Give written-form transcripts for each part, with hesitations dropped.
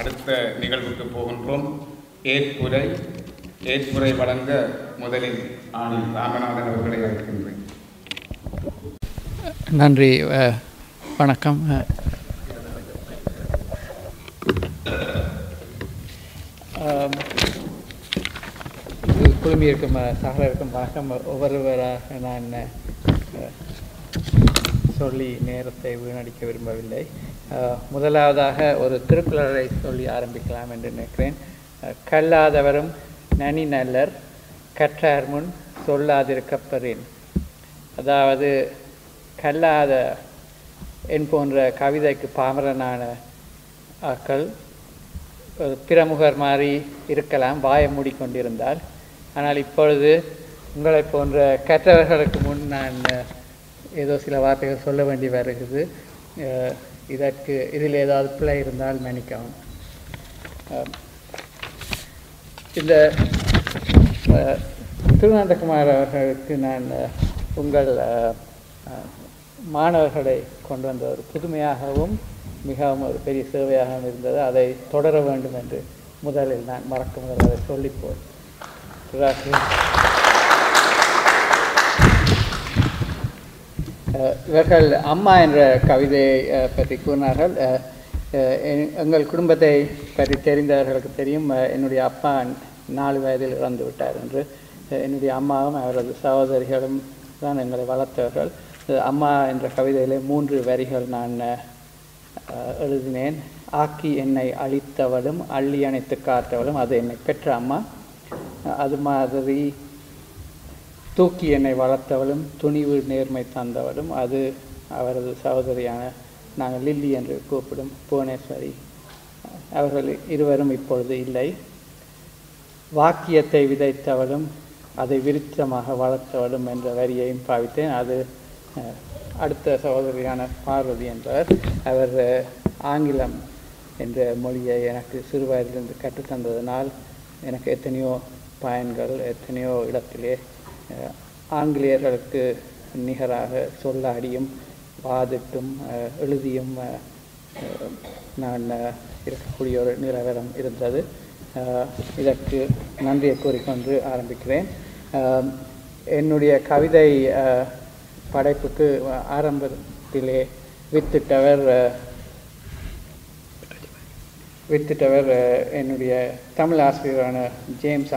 அடுத்த நிகழ்வுக்கு போகின்றோம். ஏற்புரை வழங்க முதலில் ராமநாதன் அவர்களை அழைக்கின்றேன். நன்றி. வணக்கம். குழுமியிருக்கும் சகலருக்கும் வணக்கம். ஒவ்வொருவராக நான் சொல்லி நேரத்தை வீணடிக்க விரும்பவில்லை. முதலாவதாக ஒரு திருக்குறளை சொல்லி ஆரம்பிக்கலாம் என்று நினைக்கிறேன். கல்லாதவரும் நனி நல்லர் கற்றார் முன் சொல்லாதிருக்கப்பெறின். அதாவது கல்லாத என் போன்ற கவிதைக்கு பாமரனான ஆக்கள் பிரமுகர் மாதிரி இருக்கலாம், வாயை மூடிக்கொண்டிருந்தால். ஆனால் இப்பொழுது உங்களை போன்ற கற்றவர்களுக்கு முன் நான் ஏதோ சில வார்த்தைகள் சொல்ல வேண்டி வருகிறது. இதில் ஏதாவது பிழை இருந்தால் மன்னிக்கவும். இந்த திருநந்தகுமார் அவர்களுக்கு நான் உங்கள் மாணவர்களை கொண்டு வந்த ஒரு புதுமையாகவும் மிகவும் ஒரு பெரிய சேவையாகவும் இருந்தது. அதை தொடர வேண்டும் என்று முதலில் நான் முதல் அதை சொல்லிப்போம். இவர்கள் அம்மா என்ற கவிதையை பற்றி கூறினார்கள். எங்கள் குடும்பத்தை பற்றி தெரிந்தவர்களுக்கு தெரியும். என்னுடைய அப்பா 4 வயதில் இறந்து விட்டார் என்று. என்னுடைய அம்மாவும் அவரது சகோதரிகளும் தான் எங்களை வளர்த்தவர்கள். அம்மா என்ற கவிதையிலே 3 வரிகள் நான் எழுதினேன். ஆக்கி என்னை அழித்தவளும் அள்ளி அணைத்து காத்தவளும் அது என்னை பெற்ற அம்மா. அது மாதிரி தூக்கி என்னை வளர்த்தவளும் துணிவு நேர்மை தந்தவளும் அது அவரது சகோதரியான நாங்கள் லில்லி என்று கூப்பிடும் புவனேஸ்வரி. அவர்கள் இருவரும் இப்பொழுது இல்லை. வாக்கியத்தை விதைத்தவளும் அதை விருத்தமாக வளர்த்தவளும் என்ற வரியையும் பாவித்தேன். அது அடுத்த சகோதரியான பார்வதி என்பவர். அவர் ஆங்கிலம் என்ற மொழியை எனக்கு சிறுவயதிலிருந்து கற்றுத்தந்ததனால் எனக்கு எத்தனையோ பயன்கள், எத்தனையோ இடத்திலே ஆங்கிலேயர்களுக்கு நிகராக சொல்லாடியும் வாதிட்டும் எழுதியும் நான் இருக்கக்கூடிய ஒரு நிலவரம் இருந்தது. இதற்கு நன்றியை கூறிக்கொண்டு ஆரம்பிக்கிறேன். என்னுடைய கவிதை படைப்புக்கு ஆரம்பத்திலே வித்திட்டவர் என்னுடைய தமிழ் ஆசிரியரான ஜேம்ஸ்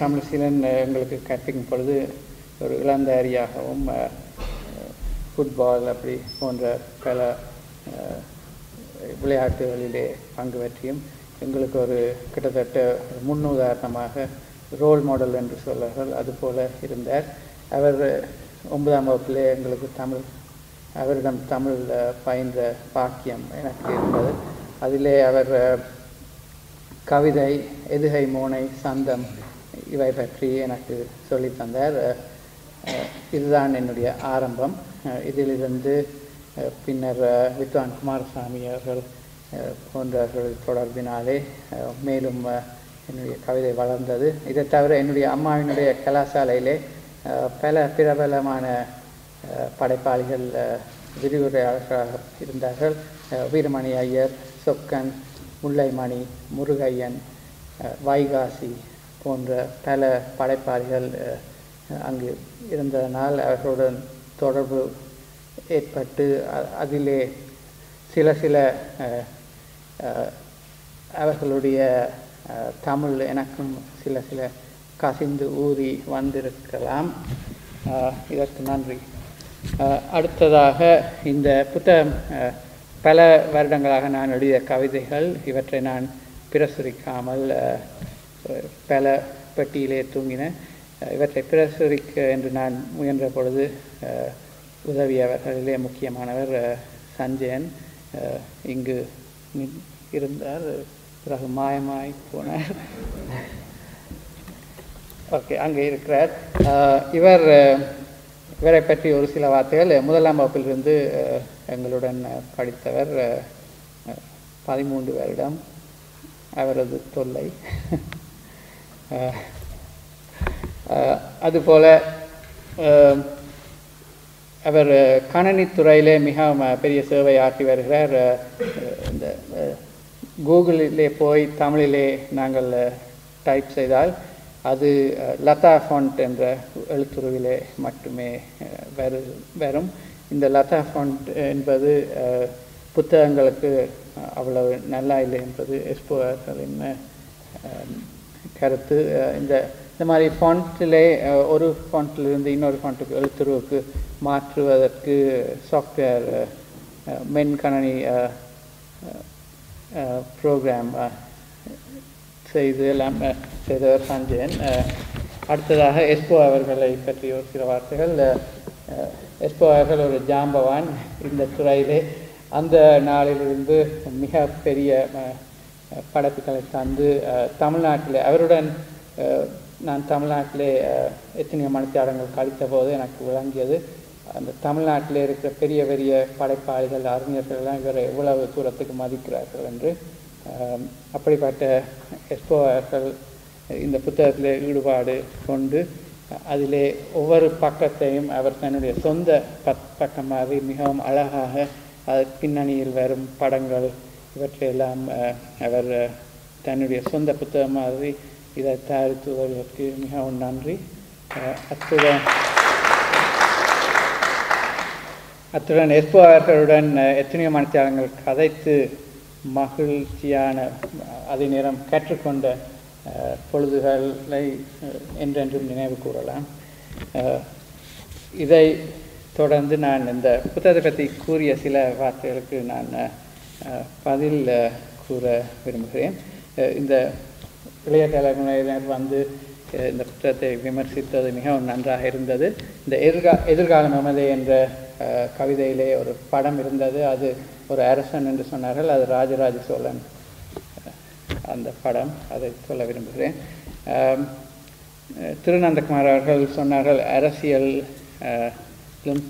அமலசீலன் எங்களுக்கு கற்பிக்கும் பொழுது ஒரு இளந்தாரியாகவும் ஃபுட்பால் அப்படி போன்ற பல விளையாட்டுகளிலே பங்கு பற்றியும் எங்களுக்கு ஒரு கிட்டத்தட்ட முன்னுதாரணமாக ரோல் மாடல் என்று சொல்வார்கள், அதுபோல இருந்தார். அவர் 9ஆம் வகுப்பிலே எங்களுக்கு அவரிடம் தமிழ் பயின்ற பாக்கியம் எனக்கு இருந்தது. அதிலே அவர் கவிதை, எதுகை, மோனை, சந்தம் இவை பற்றி எனக்கு சொல்லித்தந்தார். இதுதான் என்னுடைய ஆரம்பம். இதிலிருந்து பின்னர் வித்வான் குமாரசாமி அவர்கள் போன்றவர்கள் தொடர்பினாலே மேலும் என்னுடைய கவிதை வளர்ந்தது. இதை தவிர என்னுடைய அம்மாவினுடைய கலாசாலையிலே பல பிரபலமான படைப்பாளிகள் விரிவுரையாளர்களாக இருந்தார்கள். வீரமணி ஐயர், சொக்கன், முல்லைமணி, முருகையன், வைகாசி போன்ற பல படைப்பாளிகள் அங்கு இருந்ததனால் அவர்களுடன் தொடர்பு ஏற்பட்டு அதிலே சில அவர்களுடைய தமிழ் எனக்கும் சில கசிந்து ஊறி வந்திருக்கலாம். இதற்கு நன்றி. அடுத்ததாக இந்த புத்தகம் பல வருடங்களாக நான் எழுதிய கவிதைகள். இவற்றை நான் பிரசுரிக்காமல் பல பெட்டியிலே தூங்கின. இவற்றை பிரசுரிக்க என்று நான் முயன்ற பொழுது உதவியவர்களிலே முக்கியமானவர் சஞ்சயன். இங்கு இருந்தார், பிறகு மாயமாய் போனார். ஓகே, அங்கே இருக்கிறார். இவரை பற்றி ஒரு சில வார்த்தைகள். 1ஆம் வகுப்பிலிருந்து எங்களுடன் படித்தவர். 13 வருடம் அவரது தொல்லை. அதுபோல அவர் கணனித்துறையிலே மிக பெரிய சேவை ஆற்றி வருகிறார். இந்த கூகுளிலே போய் தமிழிலே நாங்கள் டைப் செய்தால் அது லதா ஃபாண்ட் என்ற எழுத்துருவிலே மட்டுமே வரும். இந்த லதா ஃபாண்ட் என்பது புத்தகங்களுக்கு அவ்வளவு நல்லா இல்லை என்பது எஸ்போர்களின் கருத்து. இந்த மாதிரி ஃபாண்ட்டிலே ஒரு ஃபாண்ட்டிலிருந்து இன்னொரு ஃபாண்ட்டுக்கு எழுத்துருவுக்கு மாற்றுவதற்கு சாஃப்ட்வேர் மென்கணனி ப்ரோக்ராம் செய்து எல்லாம் செய்தவர் சஞ்சயன். அடுத்ததாக எஸ்போ அவர்களை பற்றி ஒரு சில வார்த்தைகள். எஸ்போ அவர்கள் ஒரு ஜாம்பவான் இந்த துறையிலே. அந்த நாளிலிருந்து மிக பெரிய படைப்புகளை தந்து தமிழ்நாட்டிலே அவருடன் நான் தமிழ்நாட்டிலே எத்தனையோ மணித்தியாலங்கள் கழித்த போது எனக்கு விளங்கியது அந்த தமிழ்நாட்டிலே இருக்கிற பெரிய பெரிய படைப்பாளிகள் அறிஞர்கள்லாம் இவரை எவ்வளவு தூரத்துக்கு மதிக்கிறார்கள் என்று. அப்படிப்பட்ட எஸ்போ அவர்கள் இந்த புத்தகத்தில் ஈடுபாடு கொண்டு அதிலே ஒவ்வொரு பக்கத்தையும் அவர் தன்னுடைய சொந்த பக்கமாக மிகவும் அழகாக பின்னணியில் வரும் படங்கள் இவற்றையெல்லாம் அவர் தன்னுடைய சொந்த புத்தகம் மாதிரி இதை தயாரித்து வருவதற்கு மிகவும் நன்றி. அத்துடன் எஸ்போ அவர்களுடன் எத்தனையோ மணித்தியாலங்கள் கதைத்து மகிழ்ச்சியான அதே நேரம் கற்றுக்கொண்ட பொழுதுகளை என்றென்றும் நினைவு கூறலாம். இதை தொடர்ந்து நான் இந்த புத்தகத்தை பற்றி கூறிய சில வார்த்தைகளுக்கு நான் பதில் கூற விரும்புகிறேன். இந்த இளைய தலைமுறையினர் வந்து இந்த புத்தகத்தை விமர்சித்தது மிகவும் நன்றாக இருந்தது. இந்த எதிர்காலம் நமதே என்ற கவிதையிலே ஒரு படம் இருந்தது. அது ஒரு அரசன் என்று சொன்னார்கள். அது ராஜராஜ சோழன் அந்த படம். அதை சொல்ல விரும்புகிறேன். திருநந்தகுமார் அவர்கள் சொன்னார்கள் அரசியல்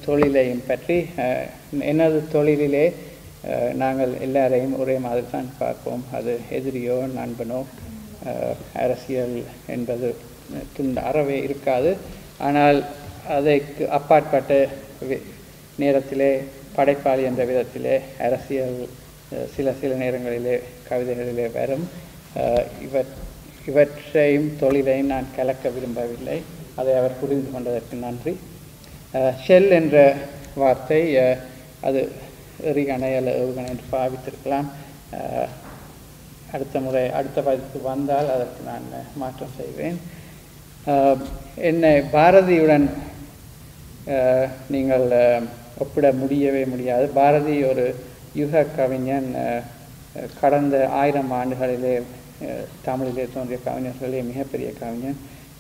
தொழிலையும் பற்றி. எனது தொழிலிலே நாங்கள் எல்லாரையும் ஒரே மாதிரி தான் பார்ப்போம். அது எதிரியோ நண்பனோ அரசியல் என்பது அறவே இருக்காது. ஆனால் அதைக்கு அப்பாற்பட்ட நேரத்திலே படைப்பாளி என்ற விதத்திலே அரசியல் சில நேரங்களிலே கவிதைகளிலே வரும். இவற்றையும் தொழிலையும் நான் கலக்க விரும்பவில்லை. அதை அவர் புரிந்து கொண்டதற்கு நன்றி. ஷெல் என்ற வார்த்தை அது எறிகணை அல்லது ஏவுகணை என்று பாவித்திருக்கலாம். அடுத்த பதிப்பு வந்தால் அதற்கு நான் மாற்றம் செய்வேன். என்னை பாரதியுடன் நீங்கள் ஒப்பிட முடியவே முடியாது. பாரதி ஒரு யுக கவிஞன். கடந்த 1000 ஆண்டுகளிலே தமிழிலே தோன்றிய கவிஞர்களே மிகப்பெரிய கவிஞன்.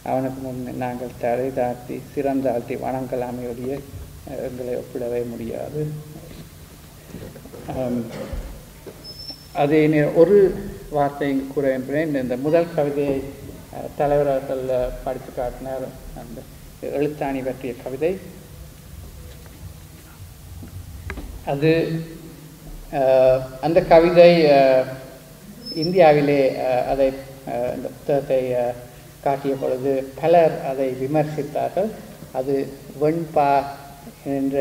அவனுக்கு முன் நாங்கள் தலை தாழ்த்தி சிறந்தாழ்த்தி வணங்கலாமையுடைய எங்களை ஒப்பிடவே முடியாது. அதே ஒரு வார்த்தை கூற என்பேன். இந்த முதல் கவிதையை தலைவர்கள் படித்து காட்டினார். அந்த எழுத்தாணி பற்றிய கவிதை. அது அந்த கவிதை இந்தியாவிலே அதை இந்த புத்தகத்தை காட்டிய பொழுது பலர் அதை விமர்சித்தார்கள். அது வெண்பா என்ற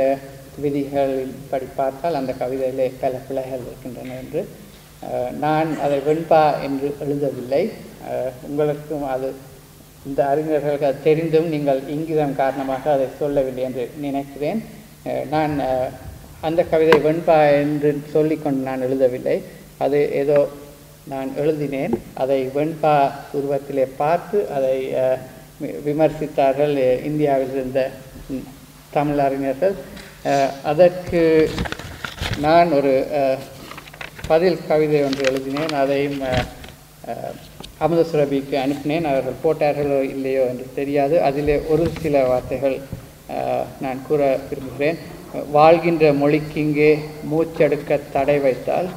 விதிகளில் படி பார்த்தால் அந்த கவிதையிலே பல பிழைகள் இருக்கின்றன என்று. நான் அதை வெண்பா என்று எழுதவில்லை. உங்களுக்கும் அது இந்த அறிஞர்களுக்கு அது தெரிந்தும் நீங்கள் இங்கிதம் காரணமாக அதை சொல்லவில்லை என்று நினைக்கிறேன். நான் அந்த கவிதை வெண்பா என்று சொல்லிக்கொண்டு நான் எழுதவில்லை. அது ஏதோ நான் எழுதினேன். அதை வெண்பா உருவத்திலே பார்த்து அதை விமர்சித்தார்கள் இந்தியாவில் இருந்த தமிழ் அறிஞர்கள். அதற்கு நான் ஒரு பதில் கவிதை ஒன்று எழுதினேன். அதையும் அமுதசுரபிக்கு அனுப்பினேன். அவர்கள் போட்டார்களோ இல்லையோ என்று தெரியாது. அதிலே ஒரு சில வார்த்தைகள் நான் கூற விரும்புகிறேன். வாழ்கின்ற மொழிக்கிங்கே மூச்செடுக்க தடை வைத்தால்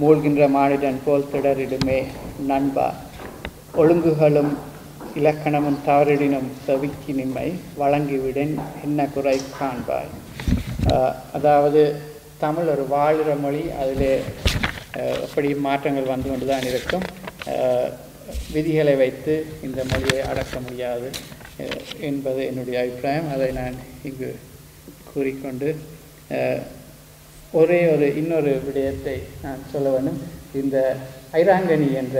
மூழ்கின்ற மானிடன் போல் திடரிடுமே நண்பா. ஒழுங்குகளும் இலக்கணமும் தவறிடினும் செவிக்கு நிம்மை வழங்கிவிடன் என்ன குறை காண்பாய். அதாவது தமிழ் ஒரு வாழ்கிற மொழி. அதிலே எப்படி மாற்றங்கள் வந்து கொண்டு தான் இருக்கும். விதிகளை வைத்து இந்த மொழியை அடக்க முடியாது என்பது என்னுடைய அபிப்பிராயம். அதை நான் இங்கு கூறிக்கொண்டு ஒரே இன்னொரு விடயத்தை நான் சொல்ல வேண்டும். இந்த ஐராங்கனி என்ற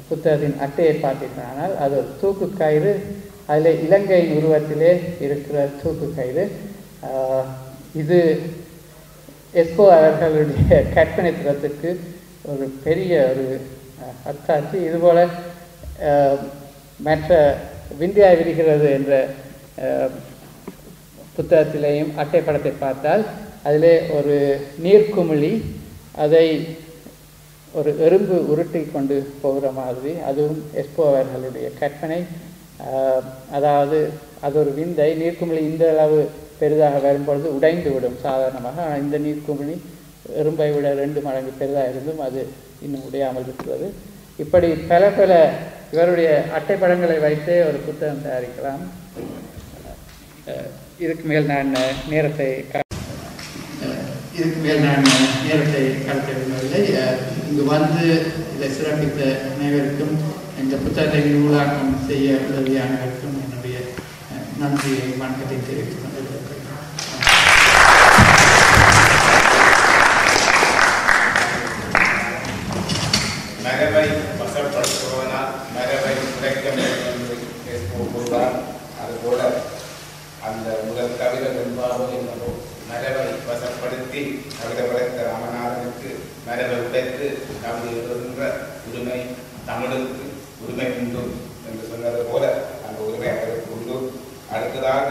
புத்தகத்தின் அட்டையை பார்த்தீர்களானால் அது ஒரு தூக்கு கயிறு. அதில் இலங்கையின் உருவத்திலே இருக்கிற தூக்கு கயிறு. இது எஸ்கோ அவர்களுடைய கற்பனை திறத்துக்கு ஒரு பெரிய ஒரு அத்தாட்சி. இதுபோல் மற்ற விந்தியா விரிகிறது என்ற புத்தகத்திலேயும் அட்டை படத்தை பார்த்தால் அதிலே ஒரு நீர்க்குமிழி அதை ஒரு எறும்பு உருட்டி கொண்டு போகிற மாதிரி, அதுவும் எஸ்கோ அவர்களுடைய கற்பனை. அதாவது அது ஒரு விந்தை. நீர்க்குமிழி இந்த அளவு பெரிதாக வரும்பொழுது உடைந்து விடும் சாதாரணமாக. ஆனால் இந்த நீர்க்குமிழி எறும்பை விட 2 மடங்கு பெரிதாக இருந்தும் அது இன்னும் உடையாமல் இருக்கிறது. இப்படி பல இவருடைய அட்டைப்படங்களை வைத்தே ஒரு புத்தகம் தயாரிக்கலாம். இதுக்கு மேல் நான் நேரத்தை கடத்த விரும்பவில்லை. இங்கு வந்து இதை சிறப்பித்த அனைவருக்கும், இந்த புத்தகத்தை நூலாக்கம் செய்ய உதவியானவருக்கும் என்னுடைய நன்றியை வணக்கத்தை தெரிவித்துக் கொண்டிருக்கிறேன். மரபை வசப்படுத்துவதனால் மரபை உடைக்க வேண்டும் என்று கூறுவார். அதுபோல அந்த முதல் கவிதை வெண்பாவோ என்னவோ மரபை வசப்படுத்தி கவிதை படைத்த ராமநாதனுக்கு மரபை உடைத்து கவிதை எழுதுகின்ற உரிமை தமிழுக்கு உரிமை உண்டு என்று சொன்னது போல அந்த உரிமை அவருக்கு உண்டு. அடுத்ததாக